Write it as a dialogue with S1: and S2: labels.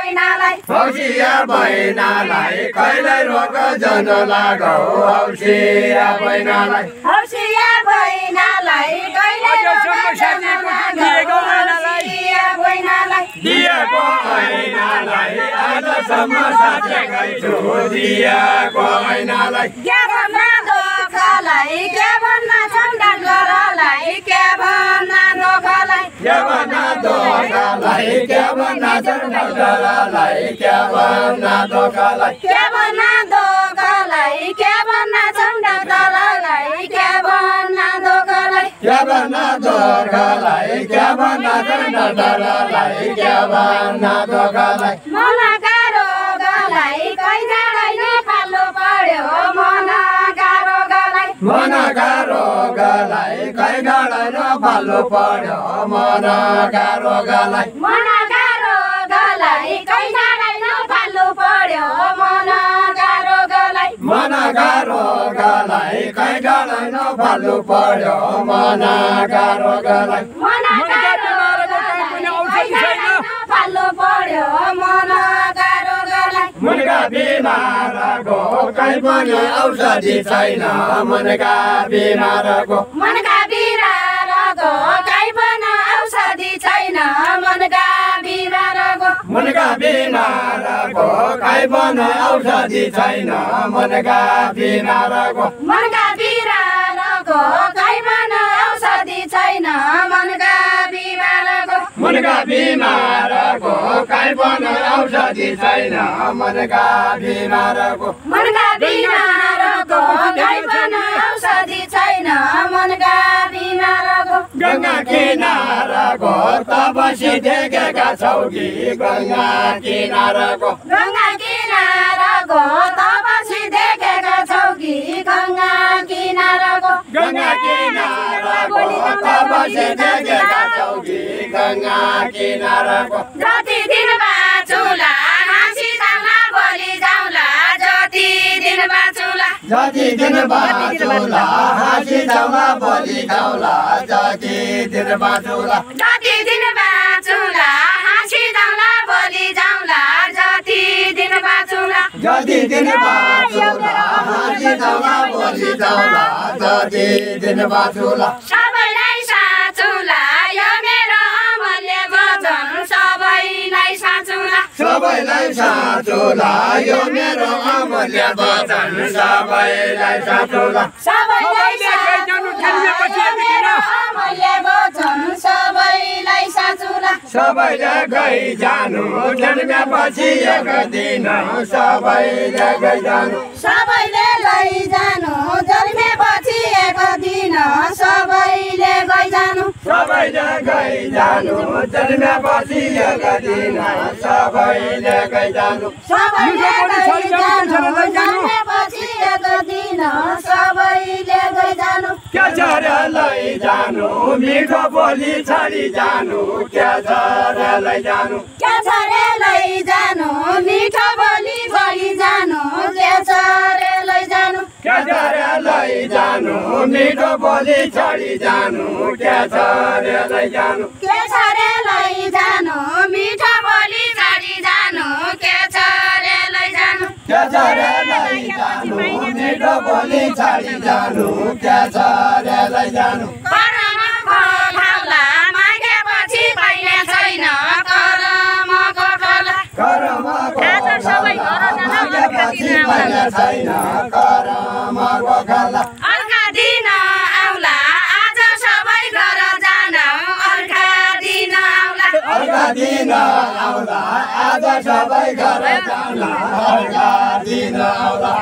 S1: बैनालाई
S2: हौसिया बैनालाई कहिले रोग जन लागौ हौसिया बैनालाई
S1: हौसिया बैनालाई कहिले रोग जन लागौ हौसिया बैनालाई
S2: दिएको ऐनालाई आजसम्म साचेकै छु दिएको ऐनालाई
S1: के भन्न दुःखलाई के भन्न छन् डाक्टरलाई के भन्न दुःखलाई
S2: के भन्न दुःखलाई के भन्न छन् डाक्टरलाई के भन्न दुःखलाई
S1: के भन्न दुःखलाई के भन्न छन् डाक्टरलाई के भन्न दुःखलाई
S2: के भन्न दुःखलाई के भन्न छन् डाक्टरलाई के भन्न दुःखलाई
S1: मनका रोगलाई कैजालाई फाल्नु पर्यो मनका रोगलाई
S2: मनका रोगलाई कैगाडै नफाल्नु पर्यो मनका रोगलाई
S1: मनका रोगलाई कैजालाई फाल्नु पर्यो मनका रोगलाई
S2: मनका रोगलाई कैगाडै नफाल्नु पर्यो मनका रोगलाई
S1: मनका रोगलाई फाल्नु पर्यो मनका रोगलाई
S2: मनका बिमारको कहीँ पनि औषधि छैन मनका बिमारको
S1: मनका बिरारको कहीँ पनि औषधि छैन मनका बिरारको
S2: मनका बिमारको कहीँ पनि औषधि छैन मनका बिमारको
S1: मनका बिरारको कहीँ पनि औषधि छैन मनका बिरारको
S2: मनका बिमारको कहीँ पनि औषधि छैन मनका बिमारको
S1: मनका बिरारको कहीँ पनि औषधि छैन मनका बिरारको
S2: गङ्गा किनारको तपसी देखेका छौ कि गङ्गा किनारको
S1: गङ्गा किनारको तपसी देखेका छौ कि गङ्गा किनारको
S2: गङ्गा किनारको तपसी देखेका छौ कि गङ्गा किनारको
S1: जति दिन बाँचुला हाँसी जाउँला बोली जाउँला जति दिन बाँचुला
S2: जति दिन बाँचुला हाँसी जाउँला बोली जाउँला जति दिन बाँचुला
S1: जति दिन बाँचुला हाँसी जाउँला बोली जाउँला जति दिन बाँचुला
S2: जति दिन बाँचुला हाँसी जाउँला बोली जाउँला जति दिन बाँचुला
S1: सबैलाई साँचुला यो मेरो अमूल्य वचन सबैलाई साँचुला
S2: सबैलाई साँचुला यो मेरो अमूल्य वचन सबैलाई साँचुला
S1: सबैलाई साँचुला यो मेरो अमूल्य वचन सबैलाई साँचुला
S2: सबैले गइजानु जन्मेपछि एक दिन सबैले गइजानु
S1: सबैले लैजानु जन्मेपछि एक दिन सबैले गइजानु
S2: सबैले गइजानु जन्मेपछि एक दिन सबैले गइजानु
S1: सबैले गइजानु जन्मेपछि एक दिन सबैले गइजानु
S2: के छ रे लैजानु मिठो बोली छाडी जानु के छ रे लैजानु
S1: के छ रे लैजानु मिठो बोली छोडी जानु के छ रे लैजानु
S2: के छ रे लैजानु मिठो बोली छाडी जानु के छ रे लैजानु
S1: के छ रे लैजानु मिठो बोली छोडी जानु के छ रे लैजानु
S2: के छ रे लैजानु मिठो बोली छाडी जानु के छ रे लैजानु
S1: करमको ठाउँला मागेपछि पाइने छैन करमको ठाउँला
S2: करमको मागेपछि पाइने छैन करमको खाला
S1: अर्का दिन आउला आज सबै घर जान अर्का दिन आउला
S2: अर्का दिन आउला आज सबै घर जान अर्का दिन आउला